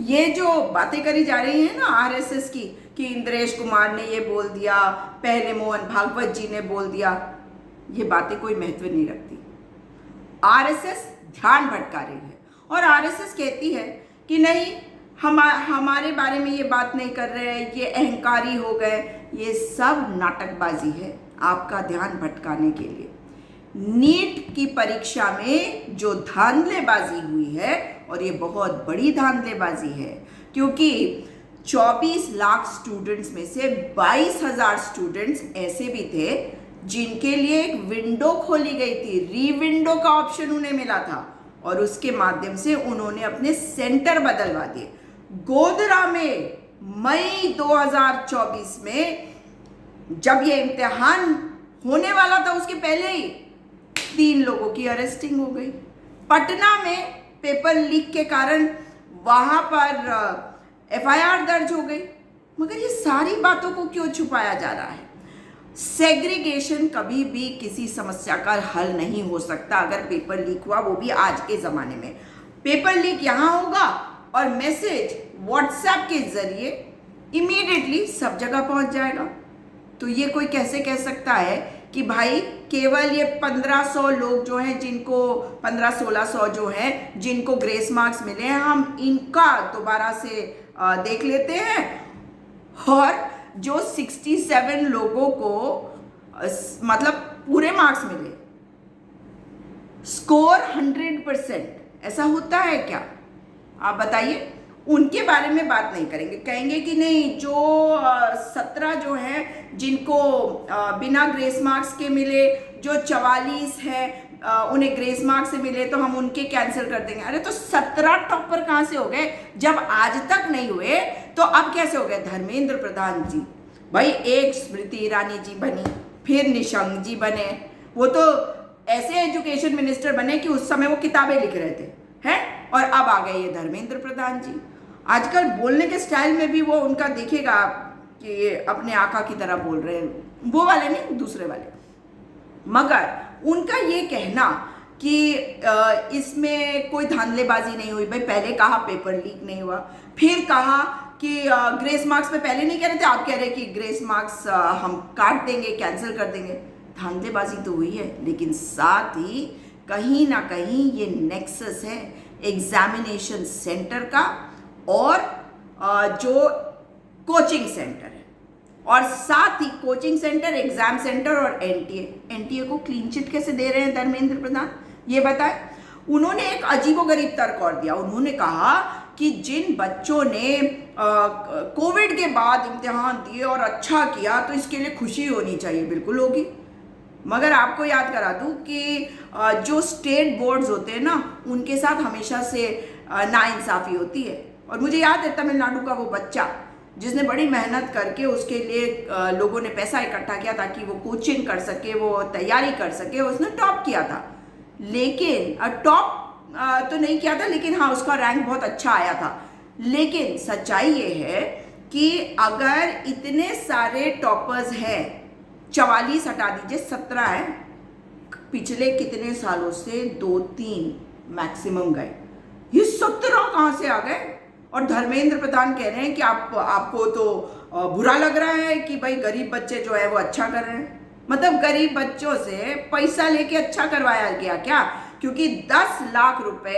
ये जो बातें करी जा रही है ना आरएसएस की, कि इंद्रेश कुमार ने ये बोल दिया, पहले मोहन भागवत जी ने बोल दिया, ये बातें कोई महत्व नहीं रखती। आरएसएस ध्यान भटका रही है और आरएसएस कहती है कि नहीं, हमारे बारे में ये बात नहीं कर रहे हैं, ये अहंकारी हो गए। ये सब नाटकबाजी है आपका ध्यान भटकाने के लिए। नीट की परीक्षा में जो धांधलेबाजी हुई है, और ये बहुत बड़ी धांधलेबाजी है, क्योंकि 24 लाख स्टूडेंट्स में से 22,000 स्टूडेंट्स ऐसे भी थे जिनके लिए एक विंडो खोली गई थी, री विंडो का ऑप्शन उन्हें मिला था, और उसके माध्यम से उन्होंने अपने सेंटर बदलवा दिए। गोधरा में मई 2024 में जब ये इम्तिहान होने वाला था, उसके पहले ही 3 लोगों की अरेस्टिंग हो गई। पटना में पेपर लीक के कारण वहां पर एफआईआर दर्ज हो गई। मगर ये सारी बातों को क्यों छुपाया जा रहा है? सेग्रीगेशन कभी भी किसी समस्या का हल नहीं हो सकता। अगर पेपर लीक हुआ, वो भी आज के ज़माने में, पेपर लीक यहाँ होगा और मैसेज व्हाट्सएप के ज़रिए इमीडिएटली सब जगह पहुँच जाएगा। तो ये कोई कैसे कह सकता है कि भाई केवल ये 1500 लोग जो हैं, जिनको 1500-1600 जो हैं जिनको ग्रेस मार्क्स मिले हैं, हम इनका दोबारा से देख लेते हैं, और जो 67 लोगों को मतलब पूरे मार्क्स मिले, स्कोर 100%, ऐसा होता है क्या? आप बताइए। उनके बारे में बात नहीं करेंगे, कहेंगे कि नहीं, जो 17 जो हैं जिनको बिना ग्रेस मार्क्स के मिले, जो 44 हैं उन्हें ग्रेस मार्क्स से मिले, तो हम उनके कैंसिल कर देंगे। अरे तो 17 टॉपर कहाँ से हो गए? जब आज तक नहीं हुए तो अब कैसे हो गए? धर्मेंद्र प्रधान जी, भाई एक स्मृति ईरानी जी बनी, फिर निशंक जी बने, वो तो ऐसे एजुकेशन मिनिस्टर बने कि उस समय वो किताबें लिख रहे थे, हैं, और अब आ गए ये धर्मेंद्र प्रधान जी। आजकल बोलने के स्टाइल में भी वो उनका देखेगा कि ये अपने आका की तरह बोल रहे हैं, वो वाले नहीं, दूसरे वाले। मगर उनका ये कहना कि इसमें कोई धांधलेबाजी नहीं हुई, भाई पहले कहा पेपर लीक नहीं हुआ, फिर कहा कि ग्रेस मार्क्स में पहले नहीं कह रहे थे, आप कह रहे कि ग्रेस मार्क्स हम काट देंगे, कैंसिल कर देंगे। धांधलेबाजी तो हुई है, लेकिन साथ ही कहीं ना कहीं ये नेक्सस है एग्जामिनेशन सेंटर का और जो कोचिंग सेंटर है, और साथ ही कोचिंग सेंटर, एग्जाम सेंटर और एनटीए को क्लीन चिट कैसे दे रहे हैं धर्मेंद्र प्रधान, ये बताए। उन्होंने एक अजीबोगरीब तर्क और दिया। उन्होंने कहा कि जिन बच्चों ने कोविड के बाद इम्तिहान दिए और अच्छा किया, तो इसके लिए खुशी होनी चाहिए। बिल्कुल होगी, मगर आपको याद करा दूं कि जो स्टेट बोर्ड्स होते हैं ना, उनके साथ हमेशा से नाइंसाफ़ी होती है। और मुझे याद है तमिलनाडु का वो बच्चा जिसने बड़ी मेहनत करके उसके लिए लोगों ने पैसा इकट्ठा किया ताकि वो कोचिंग कर सके, वो तैयारी कर सके, उसने टॉप किया था। लेकिन टॉप तो नहीं किया था, लेकिन हाँ उसका रैंक बहुत अच्छा आया था। लेकिन सच्चाई ये है कि अगर इतने सारे टॉपर्स हैं, 44 हटा दीजिए, 17 हैं, पिछले कितने सालों से 2-3 मैक्सिमम गए, ये 17 कहाँ से आ गए? और धर्मेंद्र प्रधान कह रहे हैं कि आपको तो बुरा लग रहा है कि भाई गरीब बच्चे जो है वो अच्छा कर रहे हैं। मतलब गरीब बच्चों से पैसा लेके अच्छा करवाया गया क्या? क्योंकि 10 लाख रुपए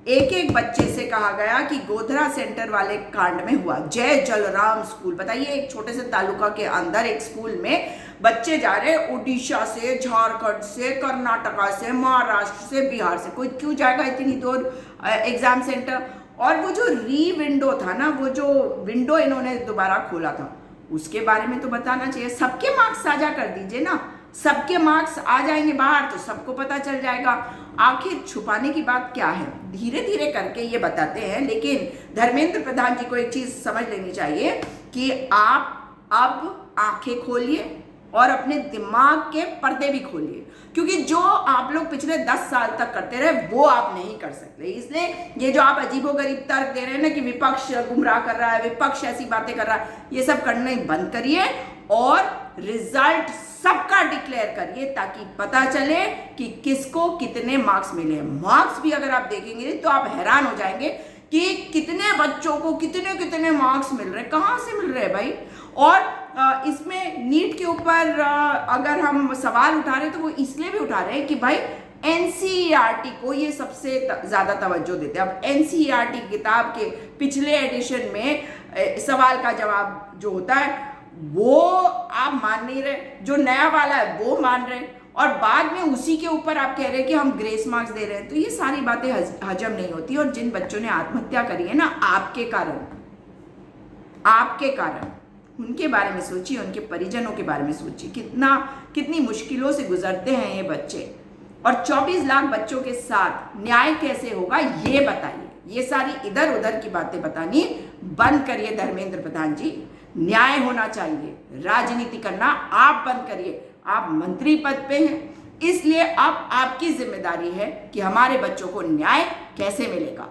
एक एक बच्चे से कहा गया कि गोधरा सेंटर वाले कांड में हुआ। जय जलराम स्कूल, बताइए, एक छोटे से तालुका के अंदर एक स्कूल में बच्चे जा रहे हैं उड़ीसा से, झारखंड से, कर्नाटका से, महाराष्ट्र से, बिहार से। कोई क्यों जाएगा इतनी दूर एग्जाम सेंटर? और वो जो री विंडो था ना, वो जो विंडो इन्होंने दोबारा खोला था, उसके बारे में तो बताना चाहिए। सबके मार्क्स साझा कर दीजिए ना, सबके मार्क्स आ जाएंगे बाहर तो सबको पता चल जाएगा। आखिर छुपाने की बात क्या है? धीरे धीरे करके ये बताते हैं। लेकिन धर्मेंद्र प्रधान जी को एक चीज समझ लेनी चाहिए कि आप अब आंखें खोलिए और अपने दिमाग के पर्दे भी खोलिए, क्योंकि जो आप लोग पिछले 10 साल तक करते रहे वो आप नहीं कर सकते। इसलिए ये जो आप अजीबोगरीब तर्क दे रहे हैं ना कि विपक्ष गुमराह कर रहा है, विपक्ष ऐसी बातें कर रहा है, ये सब करना ही बंद करिए और रिजल्ट सबका डिक्लेयर करिए, ताकि पता चले कि किसको कितने मार्क्स मिले। मार्क्स भी अगर आप देखेंगे तो आप हैरान हो जाएंगे कि कितने बच्चों को कितने कितने मार्क्स मिल रहे हैं, कहाँ से मिल रहे हैं भाई। और इसमें नीट के ऊपर अगर हम सवाल उठा रहे हैं तो वो इसलिए भी उठा रहे हैं कि भाई एनसीईआरटी को ये सबसे ज्यादा तवज्जो देते हैं। अब एनसीईआरटी किताब के पिछले एडिशन में सवाल का जवाब जो होता है वो आप मान नहीं रहे, जो नया वाला है वो मान रहे, और बाद में उसी के ऊपर आप कह रहे हैं कि हम ग्रेस मार्क्स दे रहे हैं। तो ये सारी बातें हजम नहीं होती। और जिन बच्चों ने आत्महत्या करी है ना आपके कारण, उनके बारे में सोचिए, उनके परिजनों के बारे में सोचिए, कितनी मुश्किलों से गुजरते हैं ये बच्चे। और 24 लाख बच्चों के साथ न्याय कैसे होगा ये बताइए। ये सारी इधर उधर की बातें बतानी बंद करिए धर्मेंद्र प्रधान जी। न्याय होना चाहिए, राजनीति करना आप बंद करिए। आप मंत्री पद पे हैं, इसलिए अब आपकी जिम्मेदारी है कि हमारे बच्चों को न्याय कैसे मिलेगा।